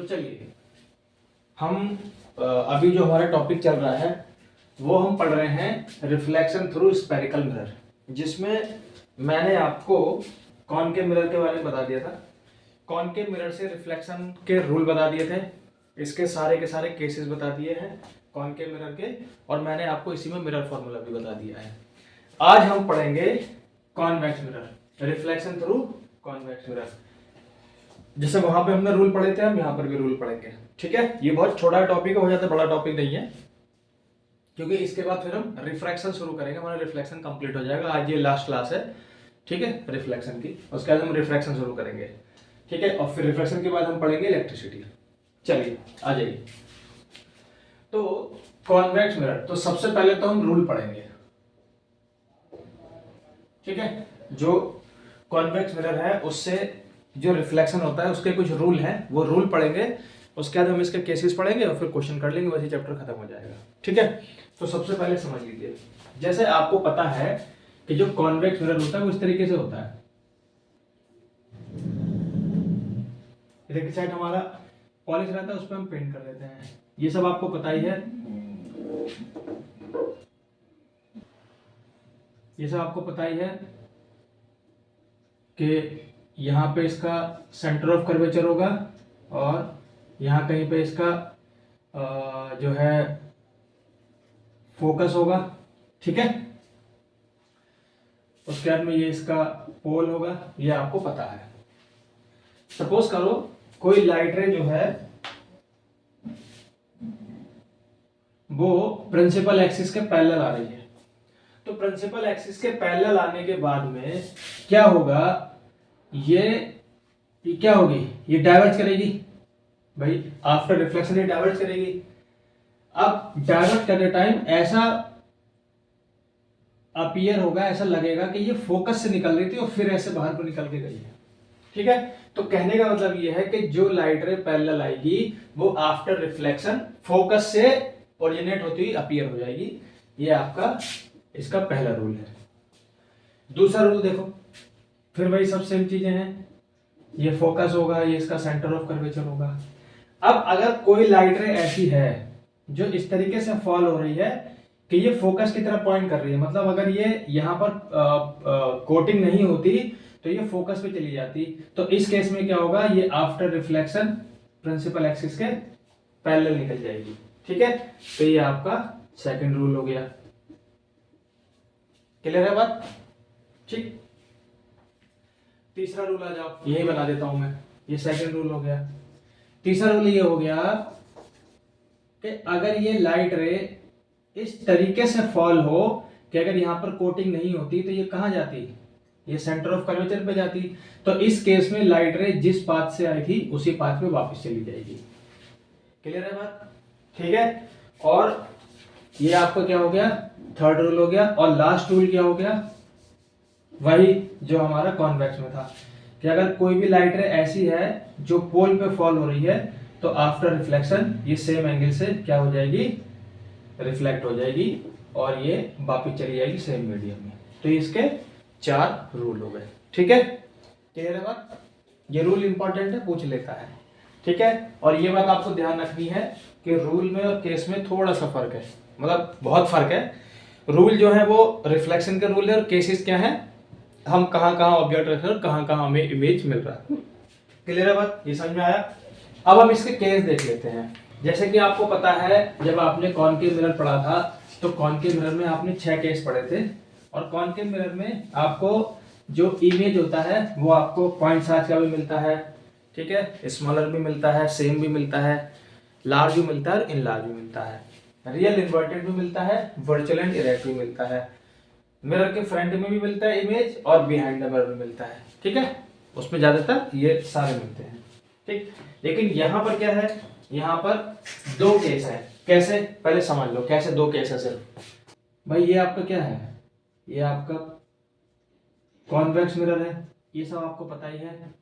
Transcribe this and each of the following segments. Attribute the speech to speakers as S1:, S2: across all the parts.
S1: तो चलिए हम अभी जो हमारा टॉपिक चल रहा है वो हम पढ़ रहे हैं रिफ्लेक्शन थ्रू स्फेरिकल मिरर, जिसमें मैंने आपको कॉनकेव मिरर के बारे में बता दिया था। कॉनकेव मिरर से रिफ्लेक्शन के रूल बता दिए थे, इसके सारे के सारे केसेस बता दिए हैं कॉनकेव मिरर के, और मैंने आपको इसी में मिरर फॉर्मूला भी बता दिया है। आज हम पढ़ेंगे convex mirror, reflection through convex mirror. जैसे वहां पे हमने रूल पढ़े थे, हम यहाँ पर भी रूल पढ़ेंगे। ठीक है, ये बहुत छोटा टॉपिक हो जाता है, बड़ा टॉपिक नहीं है, क्योंकि इसके बाद फिर हम रिफ्रैक्शन शुरू करेंगे, हमारा रिफ्लेक्शन कंप्लीट हो जाएगा। आज ये लास्ट क्लास है, ठीक है, रिफ्लेक्शन की। उसके बाद हम रिफ्रैक्शन शुरू करेंगे, ठीक है, और फिर रिफ्लेक्शन के बाद हम पढ़ेंगे इलेक्ट्रिसिटी। चलिए आ जाइए। तो कॉन्वेक्स मिरर, तो सबसे पहले तो हम रूल पढ़ेंगे, ठीक है। जो कॉन्वेक्स मिरर है उससे जो रिफ्लेक्शन होता है उसके कुछ रूल हैं, वो रूल पढ़ेंगे। उसके बाद हम इसके केसेस पढ़ेंगे और फिर क्वेश्चन कर लेंगे, वैसे चैप्टर खत्म हो जाएगा। ठीक है, तो सबसे पहले समझ लीजिए, जैसे आपको पता है कि जो कॉन्वेक्स मिरर होता है वो इस तरीके से होता है। इधर की साइड हमारा पॉलिश रहता है, उस पर हम पेंट कर देते हैं, ये सब आपको पता ही है, ये सब आपको पता ही है कि यहाँ पे इसका सेंटर ऑफ कर्वेचर होगा और यहाँ कहीं पे इसका जो है फोकस होगा, ठीक है। उसके बाद में ये इसका पोल होगा, ये आपको पता है। सपोज करो कोई लाइट रे जो है वो प्रिंसिपल एक्सिस के पैरेलल आ रही है, तो प्रिंसिपल एक्सिस के पैरेलल आने के बाद में क्या होगा, ये क्या होगी, ये डाइवर्ज करेगी भाई, आफ्टर रिफ्लेक्शन ये डाइवर्ज करेगी। अब डाइवर्ज करते टाइम ऐसा अपीयर होगा, ऐसा लगेगा कि ये फोकस से निकल रही थी और फिर ऐसे बाहर को निकल के गई है, ठीक है। तो कहने का मतलब ये है कि जो लाइट रे पैरेलल आएगी वो आफ्टर रिफ्लेक्शन फोकस से ओरिजिनेट होती हुई अपीयर हो जाएगी। ये आपका इसका पहला रूल है। दूसरा रूल देखो, फिर वही सब सेम चीजें हैं, ये फोकस होगा, ये इसका सेंटर ऑफ कर्वेचर होगा। अब अगर कोई लाइट रे ऐसी है जो इस तरीके से फॉल हो रही है कि ये फोकस की तरफ पॉइंट कर रही है, मतलब अगर ये यहाँ पर कोटिंग नहीं होती तो ये फोकस पे चली जाती, तो इस केस में क्या होगा, ये आफ्टर रिफ्लेक्शन प्रिंसिपल एक्सिस के पैरेलल निकल जाएगी, ठीक है। तो ये आपका सेकंड रूल हो गया। क्लियर है बात, ठीक। तीसरा रूल आ जाओ, यही बना देता हूं मैं, ये सेकंड रूल हो गया। तीसरा रूल ये हो गया कि अगर ये लाइट रे इस तरीके से फॉल हो कि अगर यहां पर कोटिंग नहीं होती तो ये कहां जाती, ये सेंटर ऑफ कर्वेचर पे जाती, तो इस केस में लाइट रे जिस पाथ से आई थी उसी पाथ पे वापस चली जाएगी। क्लियर है बात, ठीक है। और ये आपका क्या हो गया, थर्ड रूल हो गया। और लास्ट रूल क्या हो गया, वही जो हमारा कॉन्वेक्स में था, कि अगर कोई भी लाइट रे ऐसी है जो पोल पे फॉल हो रही है तो आफ्टर रिफ्लेक्शन ये सेम एंगल से क्या हो जाएगी, रिफ्लेक्ट हो जाएगी और ये वापस चली जाएगी सेम मीडियम में। तो इसके 4 रूल हो गए, ठीक है। क्लियर है बात, ये रूल इंपॉर्टेंट है, पूछ लेता है, ठीक है। और ये बात आपको ध्यान रखनी है कि रूल में और केस में थोड़ा सा फर्क है, मतलब बहुत फर्क है। रूल जो है वो रिफ्लेक्शन के रूल है और केसेस क्या है, हम कहाँ कहाँ ऑब्जेक्ट रख रहे हैं और कहाँ कहाँ हमें इमेज मिल रहा है। क्लियर है बात, ये समझ में आया। अब हम इसके केस देख लेते हैं। जैसे कि आपको पता है जब आपने कॉनकेव मिरर पढ़ा था तो कॉनकेव मिरर में आपने 6 केस पढ़े थे, और कॉनकेव मिरर में आपको जो इमेज होता है वो आपको पॉइंट साइज का भी मिलता है, ठीक है, स्मॉलर भी मिलता है, सेम भी मिलता है, लार्ज भी मिलता है और इनलार्ज भी मिलता है, रियल इन्वर्टेड भी मिलता है, वर्चुअल एंड इरेक्ट भी मिलता है, मिरर के फ्रंट में भी मिलता है इमेज और बिहाइंड द मिरर भी मिलता है, ठीक है। उसमें ज्यादातर ये सारे मिलते हैं, ठीक। लेकिन यहाँ पर क्या है, यहाँ पर 2 केस है। कैसे, पहले समझ लो कैसे 2 केस है सिर्फ। भाई ये आपका क्या है, ये आपका कॉन्वेक्स मिरर है, ये सब आपको पता ही है,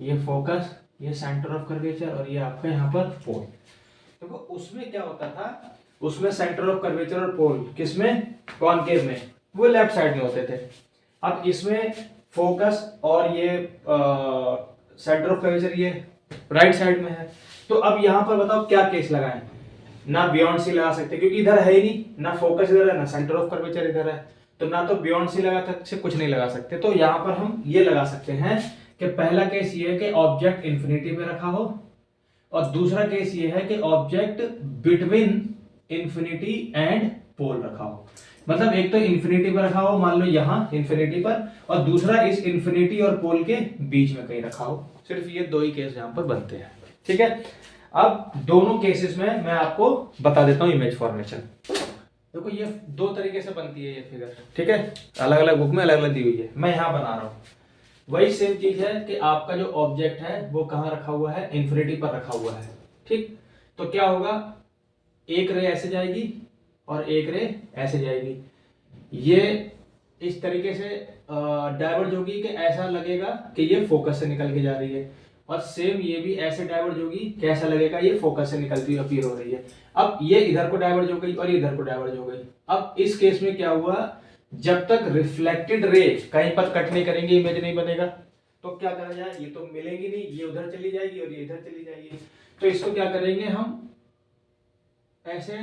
S1: ये फोकस, ये सेंटर ऑफ कर्वेचर और ये आपका यहाँ पर पोल। देखो उसमें क्या होता था, उसमें सेंटर ऑफ कर्वेचर और पोल किसमें, कॉनकेव में, वो लेफ्ट साइड में होते थे। अब इसमें फोकस और ये सेंटर ऑफ कर्वेचर ये राइट साइड में है, तो अब यहाँ पर बताओ क्या केस लगाएं, ना बियॉन्ड सी लगा सकते क्योंकि इधर है ही नहीं, ना फोकस इधर है, ना सेंटर ऑफ कर्वेचर इधर है, तो ना तो बियॉन्ड सी लगा सकते, कुछ नहीं लगा सकते। तो यहाँ पर हम ये लगा सकते हैं कि पहला केस ये है कि ऑब्जेक्ट इंफिनिटी पे रखा हो, और दूसरा केस ये है कि object between infinity and pole रखा हो। मतलब एक तो इंफिनिटी पर रखा हो, मान लो यहाँ इंफिनिटी पर, और दूसरा इस इंफिनिटी और पोल के बीच में कहीं रखा हो। सिर्फ ये दो ही केस यहाँ पर बनते हैं, ठीक है। अब दोनों केसेस में मैं आपको बता देता हूँ इमेज फॉर्मेशन। देखो ये दो तरीके से बनती है ये फिगर, ठीक है, अलग अलग बुक में अलग अलग दी हुई है, मैं यहाँ बना रहा हूँ। वही सेम चीज है कि आपका जो ऑब्जेक्ट है वो कहाँ रखा हुआ है, इंफिनिटी पर रखा हुआ है, ठीक। तो क्या होगा, एक रे ऐसे जाएगी और एक रे ऐसे जाएगी, ये इस तरीके से डाइवर्ज होगी कि ऐसा लगेगा कि ये फोकस से निकल के जा रही है, और सेम ये भी ऐसे डाइवर्ज होगी कि ऐसा लगेगा ये फोकस से निकलती हुई अपीयर हो रही है। अब ये इधर को डाइवर्ज हो गई और ये इधर को डाइवर्ज हो गई। अब इस केस में क्या हुआ, जब तक रिफ्लेक्टेड रे कहीं पर कट नहीं करेंगे इमेज नहीं बनेगा। तो क्या करा जाए, ये तो मिलेंगी नहीं, ये उधर चली जाएगी और ये इधर चली जाएगी। तो इसको क्या करेंगे हम, ऐसे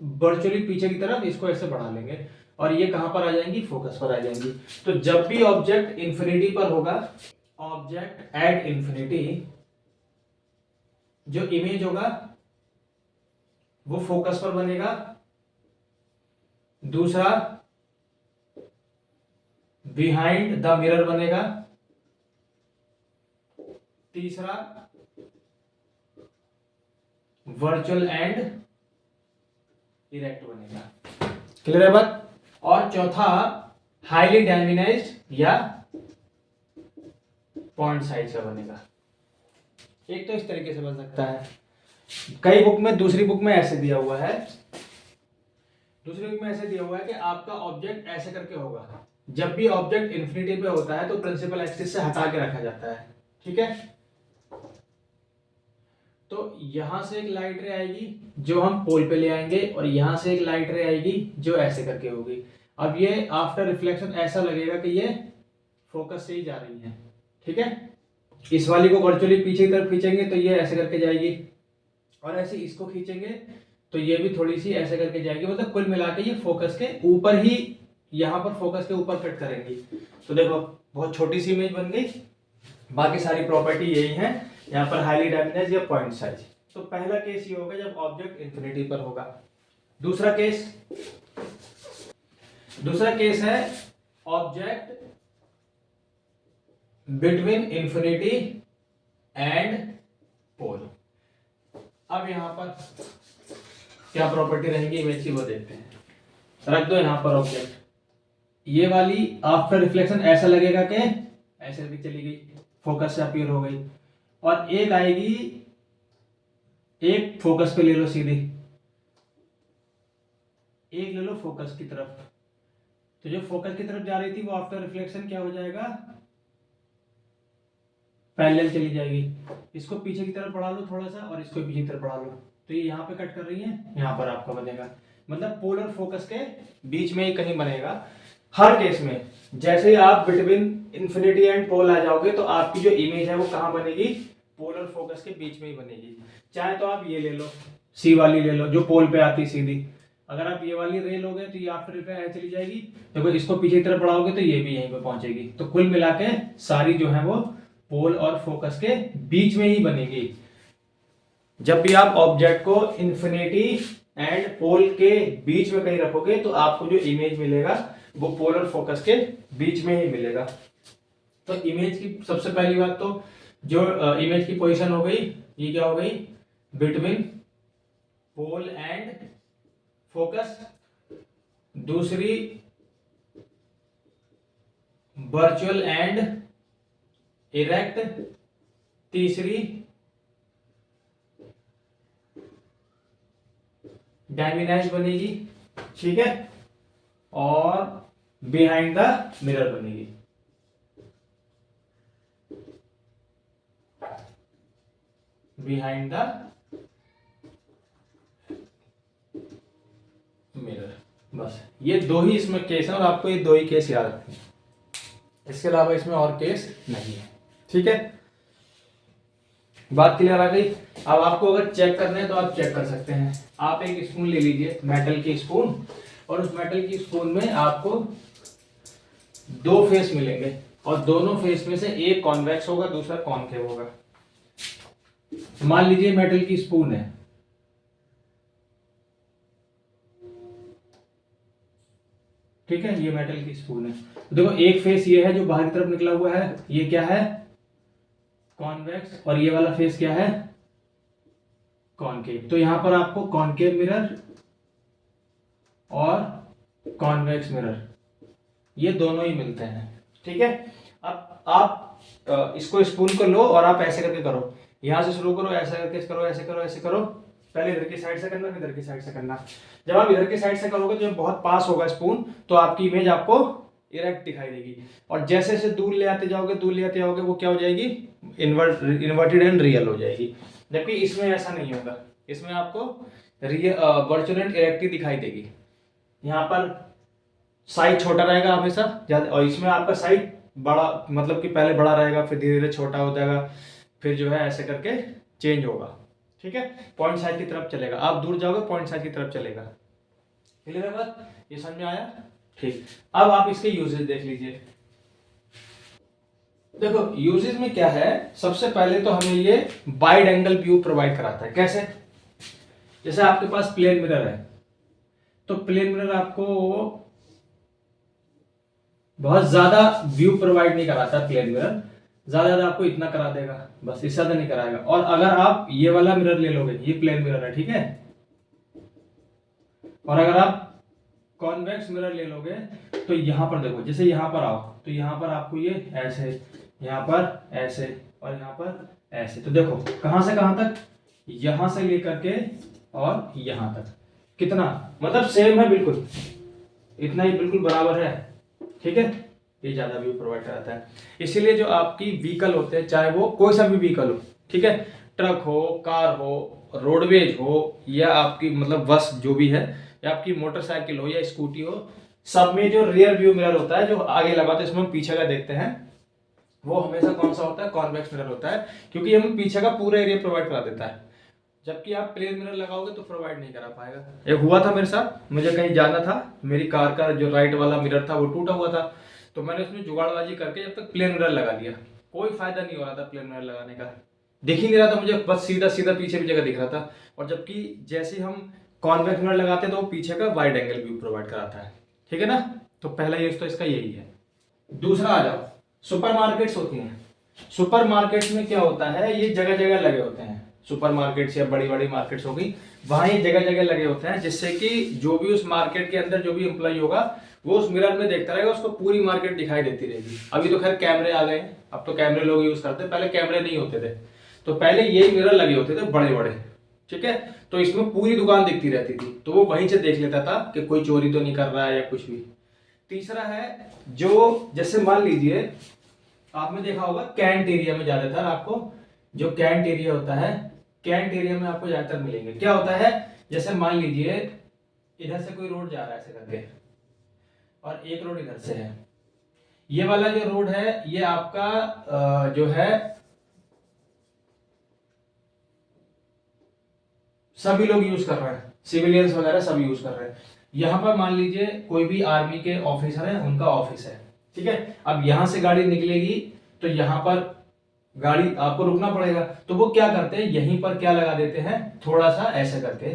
S1: वर्चुअली पीछे की तरफ इसको ऐसे बढ़ा लेंगे और ये कहां पर आ जाएंगी, फोकस पर आ जाएंगी। तो जब भी ऑब्जेक्ट इंफिनिटी पर होगा, ऑब्जेक्ट एट इंफिनिटी, जो इमेज होगा वो फोकस पर बनेगा, दूसरा बिहाइंड द मिरर बनेगा, तीसरा वर्चुअल एंड इरेक्ट बनेगा। क्लियर है बात। और चौथा हाईली डायमिनाइज्ड या पॉइंट साइज का बनेगा। एक तो इस तरीके से बन सकता है, कई बुक में, दूसरी बुक में ऐसे दिया हुआ है, दूसरी बुक में ऐसे दिया हुआ है कि आपका ऑब्जेक्ट ऐसे करके होगा। जब भी ऑब्जेक्ट इंफिनिटी पे होता है तो प्रिंसिपल एक्सिस से हटा के रखा जाता है, ठीक है। तो यहां से एक लाइट रे आएगी जो हम पोल पे ले आएंगे, और यहां से एक लाइट रे आएगी जो ऐसे करके होगी। अब ये आफ्टर रिफ्लेक्शन ऐसा लगेगा कि ये फोकस से ही जा रही है, ठीक है। इस वाली को वर्चुअली पीछे की तरफ खींचेंगे तो ये ऐसे करके जाएगी, और ऐसे इसको खींचेंगे तो ये भी थोड़ी सी ऐसे करके जाएगी। मतलब कुल मिला के ये फोकस के ऊपर ही, यहाँ पर फोकस के ऊपर कट करेंगी। तो देखो बहुत छोटी सी इमेज बन गई, बाकी सारी प्रॉपर्टी यही है। यहाँ पर हाईली डायमिनाइज या पॉइंट साइज। तो पहला केस ये होगा जब ऑब्जेक्ट इंफिनिटी पर होगा। दूसरा केस है object between infinity and pole. अब यहां पर क्या प्रॉपर्टी रहेगी इमेज की वो देखते हैं। रख दो यहां पर ऑब्जेक्ट, ये वाली आफ्टर रिफ्लेक्शन ऐसा लगेगा कि ऐसे भी चली गई, फोकस से अपीयर हो गई, और एक आएगी, एक फोकस पे ले लो सीधी, एक ले लो फोकस की तरफ। तो जो फोकस की तरफ जा रही थी वो आफ्टर रिफ्लेक्शन क्या हो जाएगा, पैरेलल चली जाएगी। इसको पीछे की तरफ बढ़ा लो थोड़ा सा, और इसको पीछे की तरफ बढ़ा लो, तो ये यहाँ पे कट कर रही है, यहाँ पर आपका बनेगा। मतलब पोल और फोकस के बीच में ही कहीं बनेगा हर केस में। जैसे ही आप बिटवीन इंफिनिटी एंड पोल आ जाओगे तो आपकी जो इमेज है वो कहाँ बनेगी, पोल और फोकस के बीच में ही बनेगी। चाहे तो आप ये ले लो, सी वाली ले लो जो पोल पे आती सीधी। अगर आप ये वाली रे लोगे तो ये आफ्टर रिफ्लेक्शन चली जाएगी। देखो इसको पीछे की तरफ बढ़ाओगे तो ये भी यहीं पे पहुंचेगी। तो कुल मिला के सारी जो है वो पोल और फोकस के बीच में ही बनेगी। जब भी आप ऑब्जेक्ट को इंफिनिटी एंड पोल के बीच में कहीं रखोगे तो आपको जो इमेज मिलेगा वो पोल और फोकस के बीच में ही मिलेगा। तो इमेज की सबसे पहली बात तो जो इमेज की पोजीशन हो गई, ये क्या हो गई, बिटवीन पोल एंड फोकस। दूसरी वर्चुअल एंड इरेक्ट। तीसरी डायमिनाइज बनेगी, ठीक है, और बिहाइंड द मिरर बनेगी। Behind the mirror. बस ये दो ही इसमें केस है और आपको ये दो ही केस याद रखने हैं, इसके अलावा इसमें और केस नहीं है, ठीक है। बात क्लियर आ गई। अब आपको अगर चेक करना है तो आप चेक कर सकते हैं। आप एक स्पून ले लीजिए, मेटल की स्पून, और उस मेटल की स्पून में आपको दो फेस मिलेंगे और दोनों फेस में से एक कॉन्वेक्स होगा, दूसरा कॉनकेव होगा। मान लीजिए मेटल की स्पून है, ठीक है, ये मेटल की स्पून है। तो देखो एक फेस ये है जो बाहरी तरफ निकला हुआ है, ये क्या है, कॉन्वेक्स, और ये वाला फेस क्या है, कॉनकेव। तो यहां पर आपको कॉनकेव मिरर और कॉन्वेक्स मिरर ये दोनों ही मिलते हैं, ठीक है। अब आप इसको स्पून को लो और आप ऐसे करके करो, यहां से शुरू करो, ऐसा करके करो, ऐसे करो, ऐसे करो। पहले इधर की साइड से करना, फिर इधर की साइड से करना। जब आप इधर की साइड से करोगे तो जब बहुत पास होगा स्पून, तो आपकी इमेज आपको इरेक्ट दिखाई देगी। और जैसे जैसे दूर ले आते जाओगे, दूर ले आते जाओगे, वो क्या हो जाएगी, इन्वर्टेड एंड रियल हो जाएगी। जबकि इसमें ऐसा नहीं होगा, इसमें आपको वर्चुअल एंड इरेक्ट ही दिखाई देगी। यहाँ पर साइज छोटा रहेगा हमेशा ज्यादा, और इसमें आपका साइज बड़ा, मतलब कि पहले बड़ा रहेगा, फिर धीरे धीरे छोटा हो जाएगा, फिर जो है ऐसे करके चेंज होगा, ठीक है। पॉइंट साइज की तरफ चलेगा, आप दूर जाओगे पॉइंट साइज की तरफ चलेगा। क्लियर है बात, ये समझ में आया, ठीक। अब आप इसके यूजेज देख लीजिए। देखो यूजेज में क्या है, सबसे पहले तो हमें ये वाइड एंगल व्यू प्रोवाइड कराता है। कैसे, जैसे आपके पास प्लेन मिरर है, तो प्लेन मिरर आपको बहुत ज्यादा व्यू प्रोवाइड नहीं कराता। प्लेन मिरर ज्यादा आपको इतना करा देगा, बस इससे ज्यादा नहीं कराएगा। और अगर आप ये वाला मिरर ले लोगे, ये प्लेन मिरर है, ठीक है, और अगर आप कॉन्वेक्स मिरर ले लोगे तो यहां पर देखो, जैसे यहां पर आओ तो यहां पर आपको ये ऐसे, यहां पर ऐसे, और यहां पर ऐसे। तो देखो कहां से कहां तक, यहां से लेकर के और यहां तक, कितना मतलब सेम है, बिल्कुल इतना ही, बिल्कुल बराबर है, ठीक है। ये ज्यादा व्यू प्रोवाइड कराता है। इसीलिए जो आपकी व्हीकल होते हैं, चाहे वो कोई सा भी व्हीकल हो, ठीक है, ट्रक हो, कार हो, रोडवेज हो, या आपकी मतलब बस जो भी है, या आपकी मोटरसाइकिल हो या स्कूटी हो, सब में जो रियर व्यू मिरर होता है, जो आगे लगाते हैं, इसमें हम पीछे का देखते हैं, वो हमेशा कौन सा होता है, कॉन्वेक्स मिरर होता है, क्योंकि हमें पीछे का पूरा एरिया प्रोवाइड करा देता है। जबकि आप प्लेन मिरर लगाओगे तो प्रोवाइड नहीं करा पाएगा। एक हुआ था मेरे साथ, मुझे कहीं जाना था, मेरी कार का जो राइट वाला मिरर था वो टूटा हुआ था, तो मैंने उसमें जुगाड़बाजी करके जब तक प्लेन मिरर लगा लिया, कोई फायदा नहीं हो रहा था प्लेन मिरर लगाने का, दिख ही नहीं रहा था मुझे, बस सीधा सीधा पीछे भी जगह दिख रहा था। और जबकि जैसे हम कॉन्वेक्स मिरर लगाते हैं तो वो पीछे का वाइड एंगल व्यू प्रोवाइड कराता है, ठीक है ना। तो पहला यूज तो इसका यही है। दूसरा आ जाओ, सुपरमार्केट्स होती हैं। सुपरमार्केट्स में क्या होता है, ये जगह जगह लगे होते हैं, सुपरमार्केट्स या बड़ी बड़ी मार्केट्स हो गई, वहां ये जगह जगह लगे होते हैं, जिससे कि जो भी उस मार्केट के अंदर जो भी एम्प्लॉय होगा वो उस मिरर में देखता रहेगा, उसको पूरी मार्केट दिखाई देती रहेगी। अभी तो खैर कैमरे आ गए, अब तो कैमरे लोग यूज करते हैं, पहले कैमरे नहीं होते थे, तो पहले यही मिरर लगे होते थे बड़े बड़े, ठीक है। तो इसमें पूरी दुकान दिखती रहती थी, तो वो वहीं से देख लेता था कि कोई चोरी तो नहीं कर रहा है या कुछ भी। तीसरा है जो, जैसे मान लीजिए आपने देखा होगा कैंट एरिया में ज्यादातर आपको, जो कैंट एरिया होता है, कैंट एरिया में आपको ज्यादातर मिलेंगे। क्या होता है, जैसे मान लीजिए इधर से कोई रोड जा रहा है ऐसे करके, और एक रोड इधर से है, ये वाला जो रोड है ये आपका जो है सभी लोग यूज कर रहे हैं, सिविलियंस वगैरह सब यूज कर रहे हैं। यहां पर मान लीजिए कोई भी आर्मी के ऑफिसर है, उनका ऑफिस है, ठीक है। अब यहां से गाड़ी निकलेगी तो यहां पर गाड़ी आपको रुकना पड़ेगा, तो वो क्या करते हैं, यहीं पर क्या लगा देते हैं, थोड़ा सा ऐसे करके,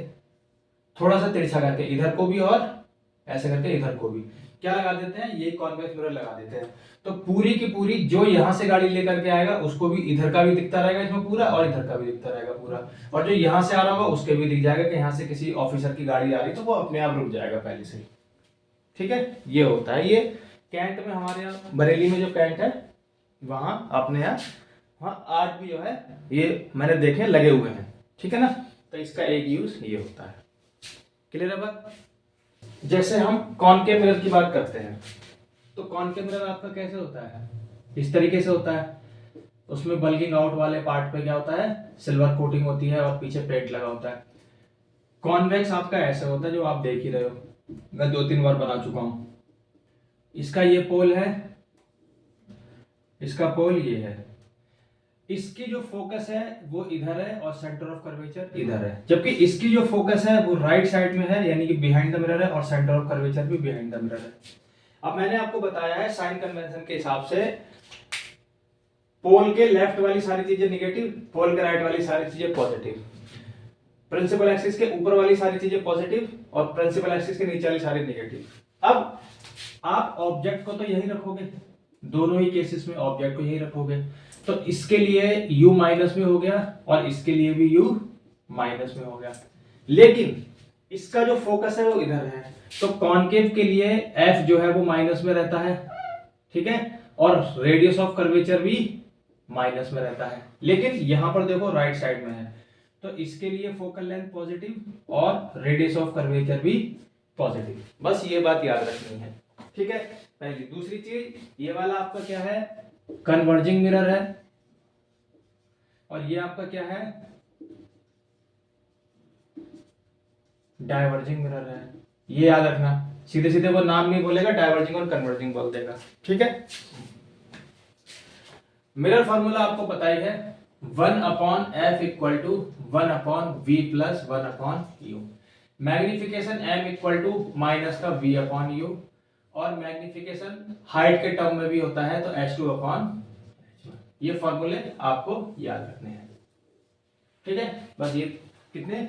S1: थोड़ा सा तिरछा करके इधर को भी और ऐसे करके इधर को भी क्या लगा देते हैं, ये कॉन्वेक्स मिरर लगा देते हैं। तो पूरी की पूरी जो यहां से गाड़ी लेकर के आएगा उसको भी इधर का भी दिखता रहेगा इसमें पूरा, और इधर का भी दिखता रहेगा पूरा, और जो यहां से आ रहा होगा उसके भी दिख जाएगा कि यहां से किसी ऑफिसर की गाड़ी आ रही, तो वो अपने आप रुक जाएगा पहले से ही, ठीक है। ये होता है, ये कैंट में, हमारे यहाँ बरेली में जो कैंट है वहां अपने यहाँ, वहां आज भी जो है ये मैंने देखे लगे हुए हैं, ठीक है ना। तो इसका एक यूज ये होता है। क्लियर है बात। जैसे हम कॉनकेव मिरर की बात करते हैं, तो कॉनकेव मिरर आपका कैसे होता है, इस तरीके से होता है। उसमें बल्किंग आउट वाले पार्ट पे क्या होता है, सिल्वर कोटिंग होती है और पीछे पेंट लगा होता है। कॉन्वेक्स आपका ऐसे होता है जो आप देख ही रहे हो, मैं 2-3 बार बना चुका हूं। इसका ये पोल है, इसका पोल ये है, इसकी जो फोकस है वो इधर है और सेंटर ऑफ कर्वेचर इधर है, जबकि इसकी जो फोकस है वो राइट साइड में है, यानी कि बिहाइंड द मिरर है, और सेंटर ऑफ कर्वेचर भी बिहाइंड द मिरर है। अब मैंने आपको बताया है साइन कन्वेंशन के हिसाब से पोल के लेफ्ट वाली सारी चीजें नेगेटिव, पोल के राइट वाली सारी चीजें पॉजिटिव, प्रिंसिपल एक्सिस के ऊपर वाली सारी चीजें पॉजिटिव और प्रिंसिपल एक्सिस के नीचे वाली सारी नेगेटिव। अब आप ऑब्जेक्ट को तो यही रखोगे, दोनों ही केसेस में ऑब्जेक्ट को यही रखोगे, तो इसके लिए u माइनस में हो गया और इसके लिए भी u माइनस में हो गया, लेकिन इसका जो फोकस है वो इधर है, तो कॉनकेव के लिए f जो है वो माइनस में रहता है, ठीक है, और रेडियस ऑफ कर्वेचर भी माइनस में रहता है, लेकिन यहां पर देखो राइट साइड में है, तो इसके लिए फोकल लेंथ पॉजिटिव और रेडियस ऑफ कर्वेचर भी पॉजिटिव। बस ये बात याद रखनी है, ठीक है। पहली। दूसरी चीज, ये वाला आपका क्या है, कन्वर्जिंग मिरर है, और ये आपका क्या है, डाइवर्जिंग मिरर है। ये याद रखना, सीधे सीधे वो नाम नहीं बोलेगा, डाइवर्जिंग और कन्वर्जिंग बोल देगा, ठीक है। मिरर फॉर्मूला आपको पता ही है, 1/f equal to 1/v plus 1/u। Magnification m equal to minus का v/u, और मैग्निफिकेशन हाइट के टर्म में भी होता है तो h2/h1। ये फॉर्मूले आपको याद रखने हैं, ठीक है। बस ये कितने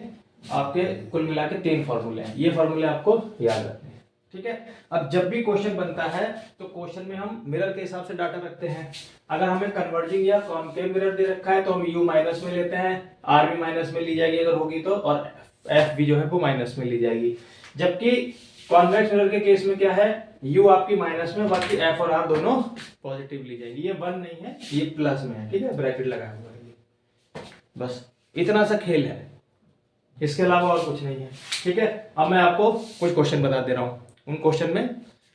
S1: आपके कुल मिला के 3 फॉर्मूले हैं, ये फॉर्मूले आपको याद रखने हैं, ठीक है। अब जब भी क्वेश्चन बनता है तो क्वेश्चन में हम मिरर के हिसाब से डाटा रखते हैं। अगर हमें कन्वर्जिंग या कॉनकेव मिरर दे रखा है तो हम u माइनस में लेते हैं, r भी माइनस में ली जाएगी अगर होगी तो, और f भी जो है वो माइनस में ली जाएगी। जबकि कॉन्वेक्स मिरर के केस में क्या है, u आपकी माइनस में, बाकी f और r दोनों पॉजिटिव ली जाएगी। ये 1 नहीं है, ये प्लस में है, ठीक है, ब्रैकेट लगाया हुआ है। बस इतना सा खेल है, इसके अलावा और कुछ नहीं है, ठीक है। अब मैं आपको कुछ क्वेश्चन बता दे रहा हूँ, उन क्वेश्चन में,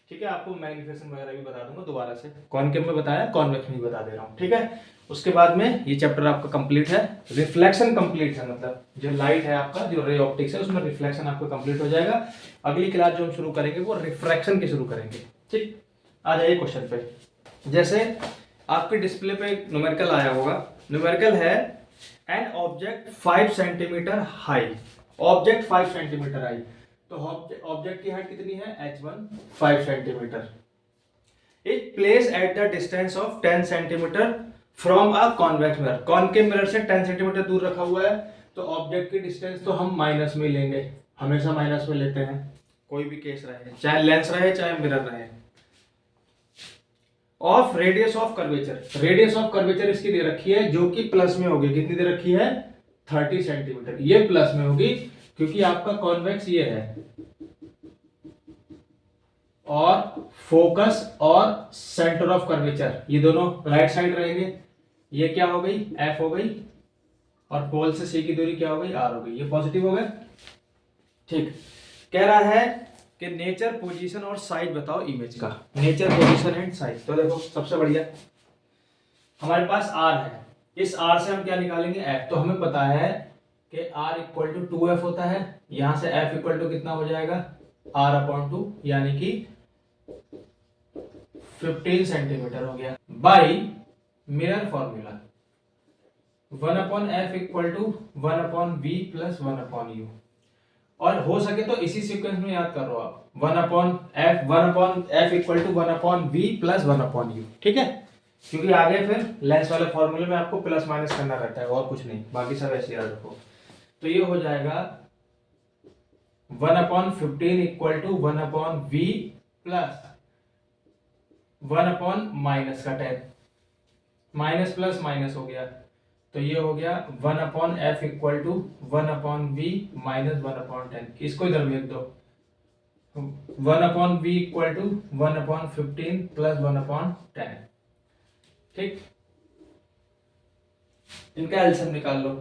S1: ठीक है, आपको मैग्निफिकेशन वगैरह भी बता दूंगा दोबारा से, कॉनकेव में बताया, कॉन्वेक्स में भी बता दे रहा हूँ, ठीक है। उसके बाद में ये चैप्टर आपका कंप्लीट है, रिफ्लेक्शन कंप्लीट है, मतलब जो लाइट है आपका, जो रे ऑप्टिक्स है, उसमें रिफ्लेक्शन आपका कंप्लीट हो जाएगा। अगली क्लास जो हम शुरू करेंगे वो रिफ्रैक्शन की शुरू करेंगे, ठीक। आ जाइए क्वेश्चन पे। जैसे आपके डिस्प्ले पे एक न्यूमेरिकल आया होगा, न्यूमेरिकल है an object 5 centimetre high, object 5 centimetre high, तो ऑब्जेक्ट की हाइट कितनी है, h1 5 centimetre, it place at the distance of 10 centimetre from a convex mirror. Concave mirror से 10 सेंटीमीटर दूर रखा हुआ है, तो ऑब्जेक्ट की डिस्टेंस तो हम माइनस में लेंगे, हमेशा माइनस में लेते हैं, कोई भी केस रहे, चाहे लेंस रहे चाहे मिरर रहे। Of radius of curvature, radius of curvature इसकी दे रखी है जो कि प्लस में होगी, कितनी दे रखी है, 30 सेंटीमीटर, ये प्लस में होगी क्योंकि आपका कॉन्वेक्स ये है, और फोकस और सेंटर ऑफ कर्वेचर ये दोनों राइट साइड रहेंगे। ये क्या हो गई, F हो गई, और पोल से C की दूरी क्या हो गई, R हो गई, ये पॉजिटिव हो गए, ठीक। कह रहा है कि नेचर, पोजीशन और साइज बताओ इमेज का, नेचर, पोजीशन एंड साइज। तो देखो सबसे बढ़िया, हमारे पास R है, इस R से हम क्या निकालेंगे, F। तो हमें पता है कि R इक्वल टू 2F होता है, यहां से F इक्वल टू कितना हो जाएगा, R/2, यानी कि 15 सेंटीमीटर हो गया, by mirror formula 1/f equal to 1/v plus 1/u, और हो सके तो इसी सीक्वेंस में याद कर लो आप, 1/f equal to 1/v plus 1/u, ठीक है, क्योंकि आगे फिर लेंस वाले फॉर्मूले में आपको प्लस माइनस करना रहता है और कुछ नहीं, बाकी सब ऐसे याद रखो। तो ये हो जाएगा 1/15 equal to 1/v plus 1/ minus का 10, माइनस प्लस माइनस हो गया, तो ये हो गया 1/f equal to 1/v minus 1/10, इसको इधर भेज दो, 1/v इक्वल टू 1/15 प्लस 1/10, ठीक। इनका एलसीएम निकाल लो,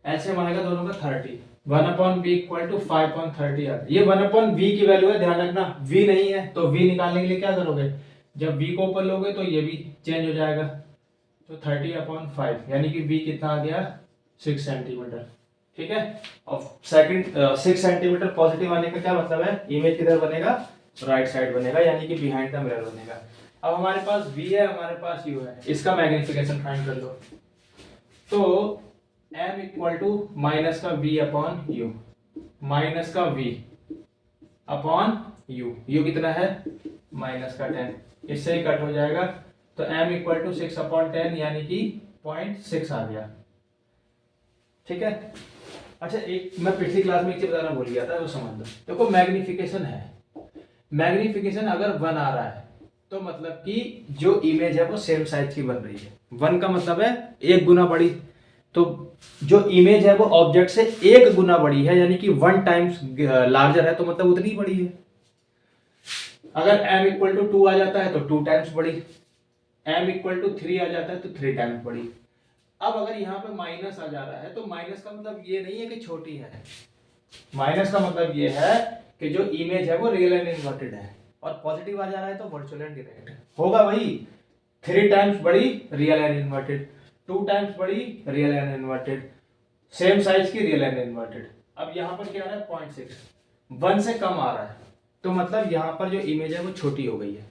S1: एलसीएम आएगा दोनों का 30, 1/v इक्वल टू 5/30 आता है। ये 1/v की वैल्यू है, ध्यान रखना, v नहीं है, तो v निकालने के लिए क्या करोगे, जब v को ऊपर लोगे तो ये भी चेंज हो जाएगा, तो 30/5, यानी कि v कितना आ गया, 6 सेंटीमीटर, ठीक है। और सेकंड 6 सेंटीमीटर पॉजिटिव आने का क्या मतलब है, इमेज किधर बनेगा, राइट साइड बनेगा, यानी कि बिहाइंड द मिरर बनेगा। अब हमारे पास v है, हमारे पास u है, इसका मैग्निफिकेशन फाइंड कर लो। तो m इक्वल टू माइनस का v अपॉन यू, माइनस का v अपॉन यू कितना है माइनस का 10, इससे ही कट हो जाएगा। तो m इक्वल टू 6 अपॉन 10 यानी कि 0.6 आ गया। ठीक है। अच्छा एक मैं पिछली क्लास में एक चीज बताना भूल गया था, वो समझ लो। देखो मैग्निफिकेशन है, मैग्निफिकेशन अगर 1 आ रहा है तो मतलब कि जो इमेज है वो सेम साइज की बन रही है। 1 का मतलब है 1 गुना बड़ी, तो जो इमेज है वो ऑब्जेक्ट से 1 गुना बड़ी है, यानी कि 1 टाइम्स लार्जर है, तो मतलब उतनी बड़ी है। अगर m इक्वल टू 2 आ जाता है तो 2 टाइम्स बड़ी, m इक्वल टू 3 आ जाता है तो 3 टाइम्स बड़ी। अब अगर यहाँ पे माइनस आ जा रहा है तो माइनस का मतलब ये नहीं है कि छोटी है, माइनस का मतलब ये है कि जो इमेज है वो रियल एंड इन्वर्टेड है, और पॉजिटिव आ जा रहा है तो वर्चुअल एंड डायरेक्ट होगा। वही 3 टाइम्स बड़ी रियल एंड इन्वर्टेड, 2 टाइम्स बड़ी real and inverted, same size की रियल एंड इन्वर्टेड। अब यहाँ पर क्या आ रहा है 0.6, 1 से कम आ रहा है तो मतलब यहाँ पर जो इमेज है वो छोटी हो गई है।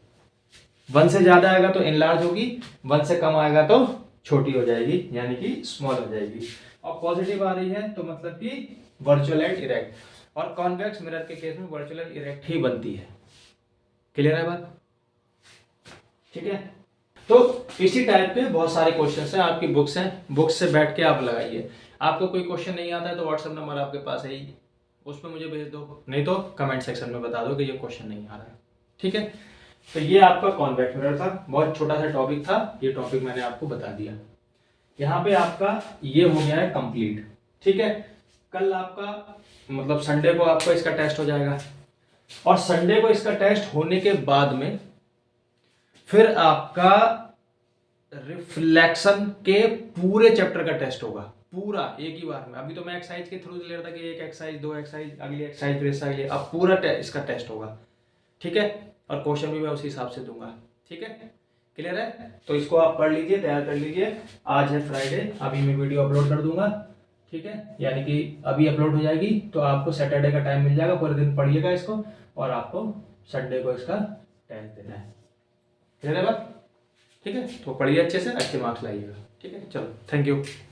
S1: 1 से ज्यादा आएगा तो इनलार्ज होगी, 1 से कम आएगा तो छोटी हो जाएगी, यानी कि स्मॉल हो जाएगी। और पॉजिटिव आ रही है तो मतलब कि वर्चुअल एंड इरेक्ट, और कॉन्वेक्स मिरर के केस में वर्चुअल एंड इरेक्ट ही बनती है। क्लियर है बात? ठीक है। तो इसी टाइप के बहुत सारे क्वेश्चंस हैं, आपकी बुक्स हैं, बुक्स से बैठ के आप लगाइए। आपको कोई क्वेश्चन नहीं आता है तो व्हाट्सएप नंबर आपके पास है ही, उस पर मुझे भेज दो, नहीं तो कमेंट सेक्शन में बता दो कि ये क्वेश्चन नहीं आ रहा है। ठीक है। तो ये आपका कॉन्वेक्स मिरर था, बहुत छोटा सा टॉपिक था, ये टॉपिक मैंने आपको बता दिया। यहाँ पे आपका ये हो गया है कंप्लीट। ठीक है। कल आपका मतलब संडे को आपका इसका टेस्ट हो जाएगा, और संडे को इसका टेस्ट होने के बाद में फिर आपका रिफ्लेक्शन के पूरे चैप्टर का टेस्ट होगा, पूरा एक ही बार में। अभी तो मैं एक्सरसाइज के थ्रू ले रहा था कि एक एक्सरसाइज, 2 एक्सरसाइज, अगली एक्सरसाइज, फिर इसका अगली, अब पूरा इसका टेस्ट होगा। ठीक है। और क्वेश्चन भी मैं उसी हिसाब से दूंगा। ठीक है। क्लियर है? तो इसको आप पढ़ लीजिए, तैयार कर लीजिए। आज है फ्राइडे, अभी मैं वीडियो अपलोड कर दूंगा। ठीक है, यानी कि अभी अपलोड हो जाएगी, तो आपको सैटरडे का टाइम मिल जाएगा, पूरे दिन पढ़िएगा इसको, और आपको संडे को इसका टेस्ट देना है। क्लियर है बात? ठीक है, तो पढ़िए अच्छे से, अच्छे मार्क्स लाइएगा। ठीक है, चलो, थैंक यू।